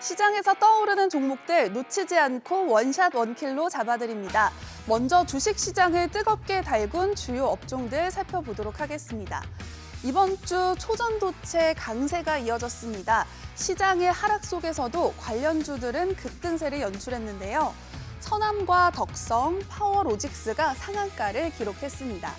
시장에서 떠오르는 종목들 놓치지 않고 원샷 원킬로 잡아드립니다. 먼저 주식시장을 뜨겁게 달군 주요 업종들 살펴보도록 하겠습니다. 이번 주 초전도체 강세가 이어졌습니다. 시장의 하락 속에서도 관련주들은 급등세를 연출했는데요. 서남과 덕성, 파워로직스가 상한가를 기록했습니다.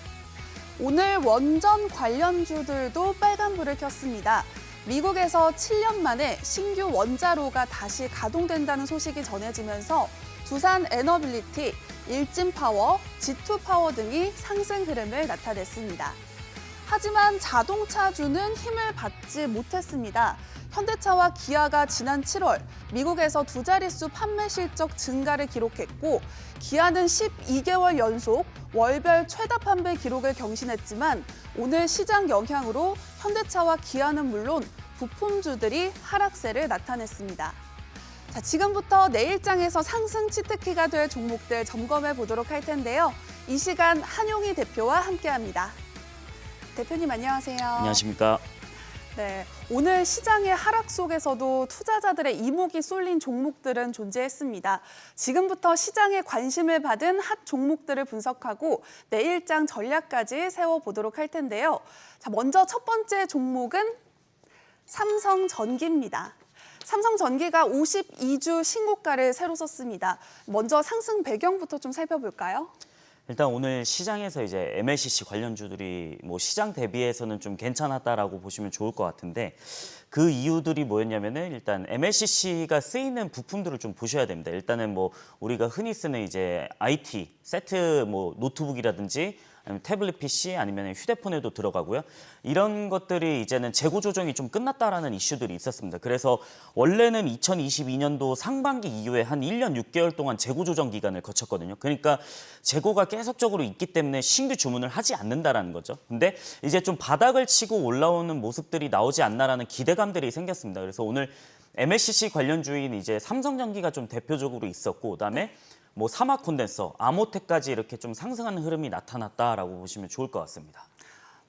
오늘 원전 관련주들도 빨간불을 켰습니다. 미국에서 7년 만에 신규 원자로가 다시 가동된다는 소식이 전해지면서 두산 에너빌리티, 일진파워, G2파워 등이 상승 흐름을 나타냈습니다. 하지만 자동차주는 힘을 받지 못했습니다. 현대차와 기아가 지난 7월 미국에서 두 자릿수 판매 실적 증가를 기록했고 기아는 12개월 연속 월별 최다 판매 기록을 경신했지만 오늘 시장 영향으로 현대차와 기아는 물론 부품주들이 하락세를 나타냈습니다. 자, 지금부터 내일장에서 상승 치트키가 될 종목들 점검해 보도록 할 텐데요. 이 시간 한용희 대표와 함께합니다. 대표님 안녕하세요. 안녕하십니까. 네, 오늘 시장의 하락 속에서도 투자자들의 이목이 쏠린 종목들은 존재했습니다. 지금부터 시장의 관심을 받은 핫 종목들을 분석하고 내일장 전략까지 세워보도록 할 텐데요. 자, 먼저 첫 번째 종목은 삼성전기입니다. 삼성전기가 52주 신고가를 새로 썼습니다. 먼저 상승 배경부터 좀 살펴볼까요? 일단 오늘 시장에서 이제 MLCC 관련주들이 뭐 시장 대비해서는 좀 괜찮았다라고 보시면 좋을 것 같은데 그 이유들이 뭐였냐면은 일단 MLCC가 쓰이는 부품들을 좀 보셔야 됩니다. 일단은 뭐 우리가 흔히 쓰는 이제 IT 세트 뭐 노트북이라든지 아니면 태블릿 PC 아니면 휴대폰에도 들어가고요. 이런 것들이 이제는 재고 조정이 좀 끝났다라는 이슈들이 있었습니다. 그래서 원래는 2022년도 상반기 이후에 한 1년 6개월 동안 재고 조정 기간을 거쳤거든요. 그러니까 재고가 계속적으로 있기 때문에 신규 주문을 하지 않는다라는 거죠. 근데 이제 좀 바닥을 치고 올라오는 모습들이 나오지 않나라는 기대감들이 생겼습니다. 그래서 오늘 MLCC 관련주인 이제 삼성전기가 좀 대표적으로 있었고 그다음에 뭐 사막 콘덴서, 아모텍까지 이렇게 좀 상승하는 흐름이 나타났다라고 보시면 좋을 것 같습니다.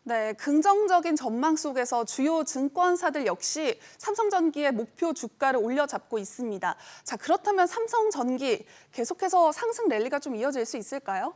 네, 긍정적인 전망 속에서 주요 증권사들 역시 삼성전기의 목표 주가를 올려잡고 있습니다. 자, 그렇다면 삼성전기 계속해서 상승 랠리가 좀 이어질 수 있을까요?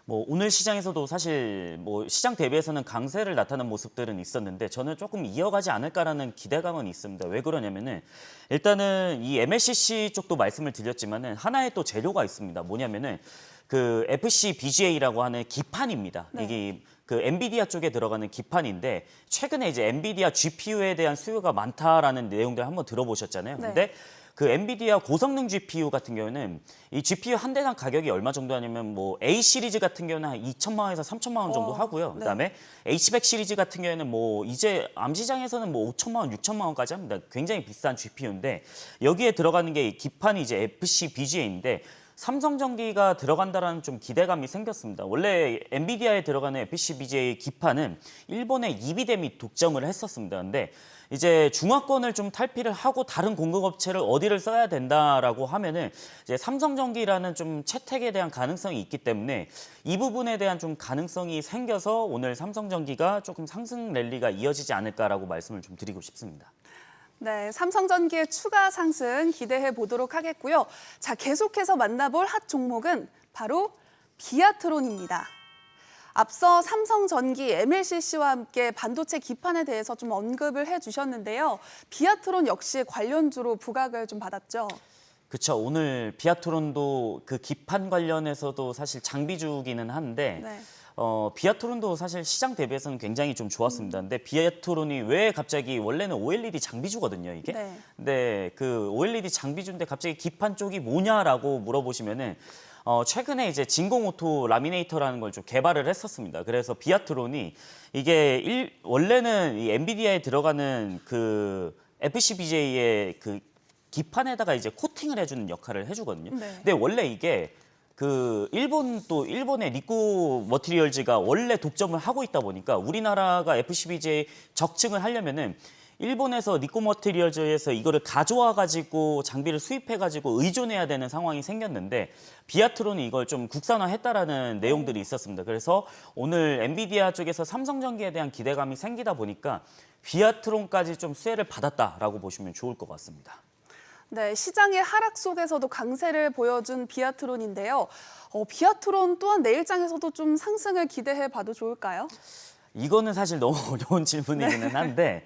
뭐 오늘 시장에서도 사실 뭐 시장 대비해서는 강세를 나타낸 모습들은 있었는데 저는 조금 이어가지 않을까라는 기대감은 있습니다. 왜 그러냐면은 일단은 이 MLCC 쪽도 말씀을 드렸지만은 하나의 또 재료가 있습니다. 뭐냐면은 그 FCBGA라고 하는 기판입니다. 네. 이게 그 엔비디아 쪽에 들어가는 기판인데 최근에 이제 엔비디아 GPU에 대한 수요가 많다라는 내용들 한번 들어보셨잖아요. 네. 근데 그 엔비디아 고성능 GPU 같은 경우는 이 GPU 한 대당 가격이 얼마 정도 하냐면 뭐 A 시리즈 같은 경우는 한 2천만 원에서 3천만 원 정도 하고요. 네. 그다음에 H100 시리즈 같은 경우에는 뭐 이제 암시장에서는 뭐 5천만 원, 6천만 원까지 합니다. 굉장히 비싼 GPU인데 여기에 들어가는 게 기판이 이제 FCBGA인데 삼성전기가 들어간다라는 좀 기대감이 생겼습니다. 원래 엔비디아에 들어가는 FCBGA 기판은 일본의 이비뎀이 독점을 했었습니다. 근데 이제 중화권을 좀 탈피를 하고 다른 공급업체를 어디를 써야 된다라고 하면은 이제 삼성전기라는 좀 채택에 대한 가능성이 있기 때문에 이 부분에 대한 좀 가능성이 생겨서 오늘 삼성전기가 조금 상승 랠리가 이어지지 않을까라고 말씀을 좀 드리고 싶습니다. 네, 삼성전기의 추가 상승 기대해 보도록 하겠고요. 자, 계속해서 만나볼 핫 종목은 바로 비아트론입니다. 앞서 삼성전기, MLCC와 함께 반도체 기판에 대해서 좀 언급을 해주셨는데요. 비아트론 역시 관련주로 부각을 좀 받았죠. 그렇죠. 오늘 비아트론도 그 기판 관련해서도 사실 장비주기는 한데 네. 비아트론도 사실 시장 대비해서는 굉장히 좀 좋았습니다. 근데 비아트론이 왜 갑자기 원래는 OLED 장비주거든요, 이게. 네. 근데 그 OLED 장비주인데 갑자기 기판 쪽이 뭐냐라고 물어보시면은 최근에 이제 진공오토 라미네이터라는 걸 좀 개발을 했었습니다. 그래서 비아트론이 이게 원래는 이 엔비디아에 들어가는 그 FCBGA의 그 기판에다가 이제 코팅을 해주는 역할을 해주거든요. 네. 근데 원래 이게 그 일본의 니코 머티리얼즈가 원래 독점을 하고 있다 보니까 우리나라가 FCBGA 적층을 하려면은 일본에서 니코 머티리얼즈에서 이거를 가져와 가지고 장비를 수입해 가지고 의존해야 되는 상황이 생겼는데 비아트론이 이걸 좀 국산화했다라는 내용들이 있었습니다. 그래서 오늘 엔비디아 쪽에서 삼성전기에 대한 기대감이 생기다 보니까 비아트론까지 좀 수혜를 받았다라고 보시면 좋을 것 같습니다. 네, 시장의 하락 속에서도 강세를 보여준 비아트론인데요. 비아트론 또한 내일장에서도 좀 상승을 기대해 봐도 좋을까요? 이거는 사실 너무 어려운 질문이기는 한데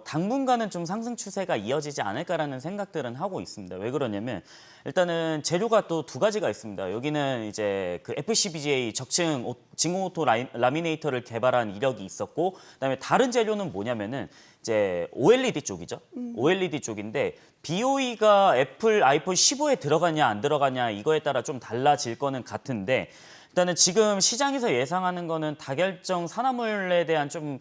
당분간은 좀 상승 추세가 이어지지 않을까라는 생각들은 하고 있습니다. 왜 그러냐면 일단은 재료가 또 두 가지가 있습니다. 여기는 이제 그 FCBGA 적층 진공오토 라미네이터를 개발한 이력이 있었고, 그다음에 다른 재료는 뭐냐면은 이제 OLED 쪽이죠. OLED 쪽인데 BOE가 애플 아이폰 15에 들어가냐 안 들어가냐 이거에 따라 좀 달라질 거는 같은데, 일단은 지금 시장에서 예상하는 거는 다결정 산화물에 대한 좀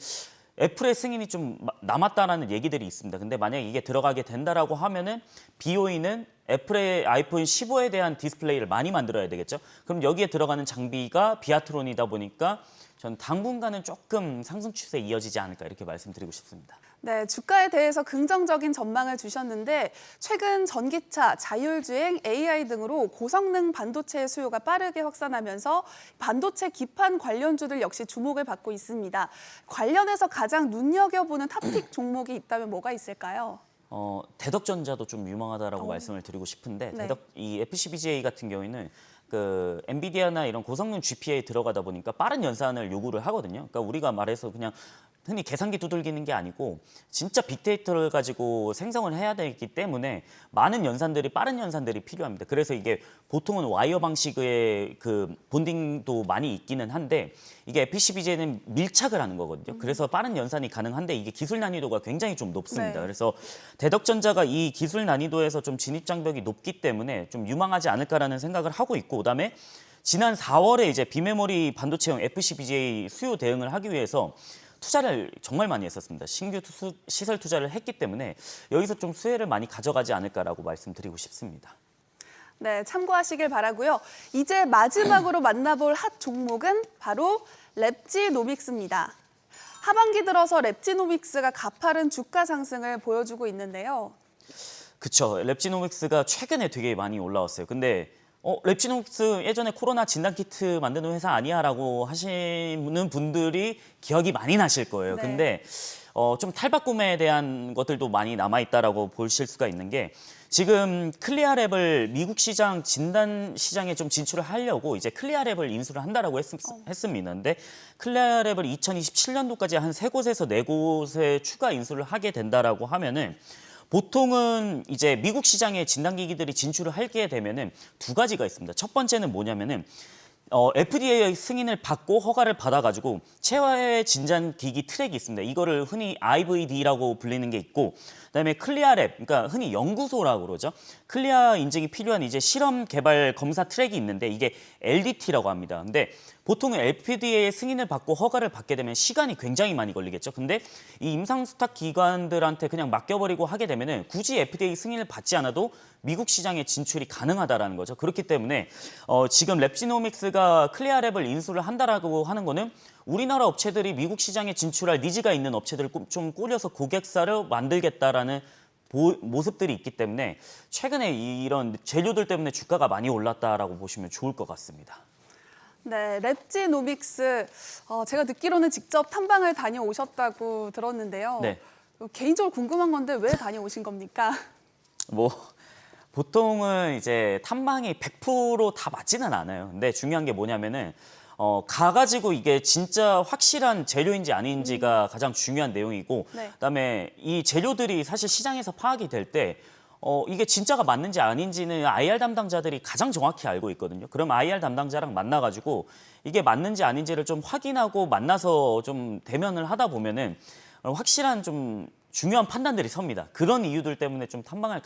애플의 승인이 좀 남았다라는 얘기들이 있습니다. 근데 만약에 이게 들어가게 된다라고 하면은 BOE는 애플의 아이폰 15에 대한 디스플레이를 많이 만들어야 되겠죠. 그럼 여기에 들어가는 장비가 비아트론이다 보니까 전 당분간은 조금 상승 추세 이어지지 않을까 이렇게 말씀드리고 싶습니다. 네, 주가에 대해서 긍정적인 전망을 주셨는데 최근 전기차, 자율주행, AI 등으로 고성능 반도체의 수요가 빠르게 확산하면서 반도체 기판 관련주들 역시 주목을 받고 있습니다. 관련해서 가장 눈여겨보는 탑픽 종목이 있다면 뭐가 있을까요? 대덕전자도 좀 유망하다라고 말씀을 드리고 싶은데 네. 이 FCBGA 같은 경우에는 그 엔비디아나 이런 고성능 GPU에 들어가다 보니까 빠른 연산을 요구를 하거든요. 그러니까 우리가 말해서 그냥 흔히 계산기 두들기는 게 아니고 진짜 빅데이터를 가지고 생성을 해야 되기 때문에 많은 연산들이 빠른 연산들이 필요합니다. 그래서 이게 보통은 와이어 방식의 그 본딩도 많이 있기는 한데 이게 FCBGA는 밀착을 하는 거거든요. 그래서 빠른 연산이 가능한데 이게 기술 난이도가 굉장히 좀 높습니다. 네. 그래서 대덕전자가 이 기술 난이도에서 좀 진입 장벽이 높기 때문에 좀 유망하지 않을까라는 생각을 하고 있고, 그다음에 지난 4월에 이제 비메모리 반도체용 FCBGA 수요 대응을 하기 위해서 투자를 정말 많이 했었습니다. 신규 시설 투자를 했기 때문에 여기서 좀 수혜를 많이 가져가지 않을까라고 말씀드리고 싶습니다. 네, 참고하시길 바라고요. 이제 마지막으로 만나볼 핫 종목은 바로 랩지노믹스입니다. 하반기 들어서 랩지노믹스가 가파른 주가 상승을 보여주고 있는데요. 그렇죠. 랩지노믹스가 최근에 되게 많이 올라왔어요. 근데 랩지노믹스 예전에 코로나 진단키트 만드는 회사 아니야라고 하시는 분들이 기억이 많이 나실 거예요. 네. 근데 좀 탈박 구매에 대한 것들도 많이 남아있다라고 보실 수가 있는 게, 지금 클리아랩을 미국 시장 진단 시장에 좀 진출을 하려고 이제 클리아랩을 인수를 한다라고 했습니다. 근데 클리아랩을 2027년도까지 한 3곳에서 4곳에 추가 인수를 하게 된다라고 하면은 보통은 이제 미국 시장에 진단기기들이 진출을 하게 되면은 두 가지가 있습니다. 첫 번째는 뭐냐면은 FDA 승인을 받고 허가를 받아가지고 체외 진단기기 트랙이 있습니다. 이거를 흔히 IVD라고 불리는 게 있고, 그다음에 클리아랩, 그러니까 흔히 연구소라고 그러죠. 클리아 인증이 필요한 이제 실험 개발 검사 트랙이 있는데 이게 LDT라고 합니다. 근데 보통은 FDA 승인을 받고 허가를 받게 되면 시간이 굉장히 많이 걸리겠죠. 근데 이 임상 수탁 기관들한테 그냥 맡겨버리고 하게 되면은 굳이 FDA 승인을 받지 않아도 미국 시장에 진출이 가능하다라는 거죠. 그렇기 때문에 지금 랩지노믹스가 클리아랩을 인수를 한다라고 하는 거는 우리나라 업체들이 미국 시장에 진출할 니즈가 있는 업체들을 좀 꾸려서 고객사를 만들겠다라는 모습들이 있기 때문에 최근에 이런 재료들 때문에 주가가 많이 올랐다라고 보시면 좋을 것 같습니다. 네, 랩지노믹스 제가 듣기로는 직접 탐방을 다녀오셨다고 들었는데요. 네. 개인적으로 궁금한 건데 왜 다녀오신 겁니까? 뭐 보통은 이제 탐방이 100% 다 맞지는 않아요. 근데 중요한 게 뭐냐면은 가가지고 이게 진짜 확실한 재료인지 아닌지가 가장 중요한 내용이고, 네. 그다음에 이 재료들이 사실 시장에서 파악이 될 때 이게 진짜가 맞는지 아닌지는 IR 담당자들이 가장 정확히 알고 있거든요. 그럼 IR 담당자랑 만나가지고 이게 맞는지 아닌지를 좀 확인하고 만나서 좀 대면을 하다 보면은 확실한 좀 중요한 판단들이 섭니다. 그런 이유들 때문에 좀 탐방을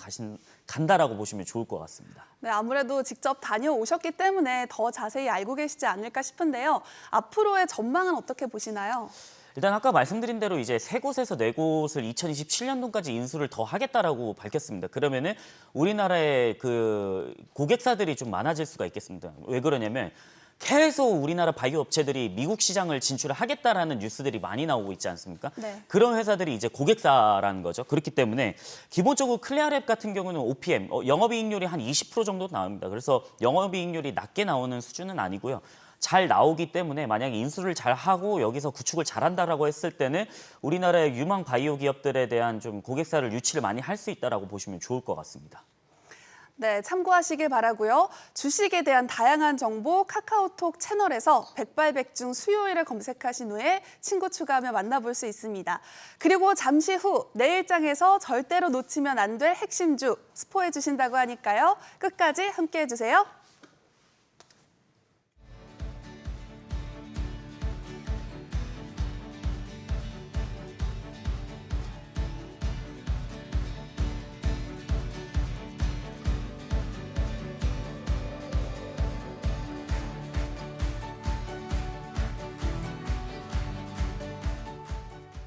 간다라고 보시면 좋을 것 같습니다. 네, 아무래도 직접 다녀오셨기 때문에 더 자세히 알고 계시지 않을까 싶은데요. 앞으로의 전망은 어떻게 보시나요? 일단 아까 말씀드린 대로 이제 3곳에서 4곳을 2027년도까지 인수를 더 하겠다라고 밝혔습니다. 그러면은 우리나라의 그 고객사들이 좀 많아질 수가 있겠습니다. 왜 그러냐면 계속 우리나라 바이오 업체들이 미국 시장을 진출을 하겠다라는 뉴스들이 많이 나오고 있지 않습니까? 네. 그런 회사들이 이제 고객사라는 거죠. 그렇기 때문에 기본적으로 클리아랩 같은 경우는 OPM, 영업이익률이 한 20% 정도 나옵니다. 그래서 영업이익률이 낮게 나오는 수준은 아니고요. 잘 나오기 때문에 만약에 인수를 잘 하고 여기서 구축을 잘한다라고 했을 때는 우리나라의 유망 바이오 기업들에 대한 좀 고객사를 유치를 많이 할 수 있다라고 보시면 좋을 것 같습니다. 네, 참고하시길 바라고요. 주식에 대한 다양한 정보 카카오톡 채널에서 백발백중 수요일을 검색하신 후에 친구 추가하며 만나볼 수 있습니다. 그리고 잠시 후 내일장에서 절대로 놓치면 안 될 핵심주 스포해 주신다고 하니까요. 끝까지 함께해 주세요.